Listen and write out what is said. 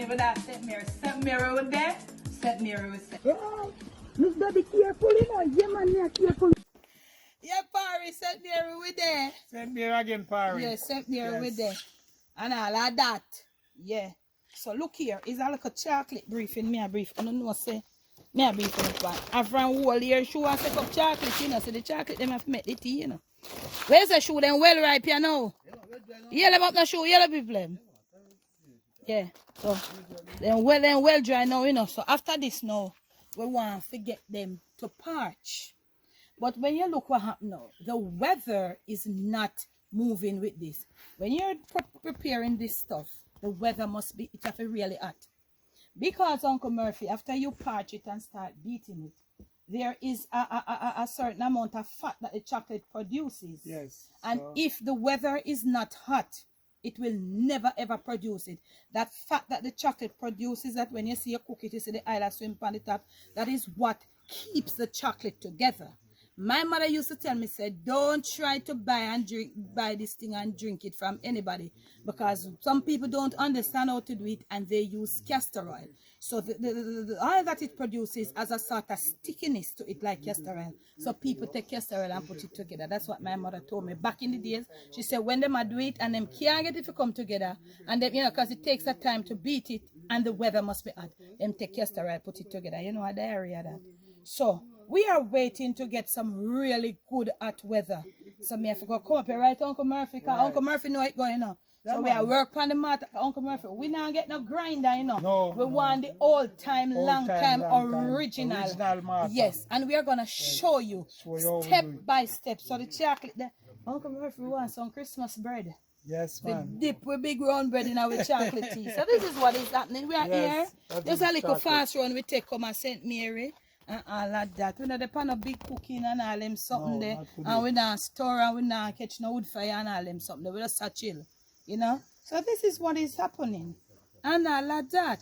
playing with that St. Mary. St. Mary with there. St. Mary with St. Oh, Miss Baby, careful, you know. Yeah, man, yeah, careful. Yeah, Paris, St. Mary with there. St. Mary again, Paris. Yeah, St. Mary Yes. with there. And all of that. Yeah. So look here, is a little chocolate briefing. Me a brief. I don't know say. Me a brief on it one. I from whole year shoe and set up chocolate, you know. So the chocolate them have to make the tea, you know. Where's the shoe then well ripe, you know? Yellow up the shoe, yellow people them. Yeah. So then well dry now, you know. So after this now, we want to get them to parch. But when you look what happened now, the weather is not moving with this. When you're preparing this stuff, the weather must be, it have to really hot. Because Uncle Murphy, after you parch it and start beating it, there is a certain amount of fat that the chocolate produces. Yes. And so, if the weather is not hot, it will never ever produce it. That fat that the chocolate produces, that when you see a cookie, you see the oil swim on the top, that is what keeps the chocolate together. My mother used to tell me, said, don't try to buy this thing and drink it from anybody, because some people don't understand how to do it and they use castor oil. So the oil that it produces has a sort of stickiness to it like castor oil. So people take castor oil and put it together. That's what my mother told me back in the days. She said when them do it and them can't get it to come together, and then, you know, because it takes that time to beat it and the weather must be hot, them take castor oil, put it together. You know, a diarrhea that. So we are waiting to get some really good hot weather. So me have to go come up here, right, Uncle Murphy? Because Uncle Murphy know it going on. So we are work on the matter, Uncle Murphy. We not get no grinder, you know. No, we want the old time, long time, original. Matter. Yes, and we are gonna show you step by step. So the chocolate there. Uncle Murphy wants some Christmas bread. Yes, The man. dip with big round bread in our chocolate tea. So this is what is happening. We are here. There's a little fast run we take come at St. Mary. And all of that. We not depend on big cooking and all them something there. And we not store and we not catch no wood fire and all them something there. We just chill. You know? So this is what is happening. And all of that.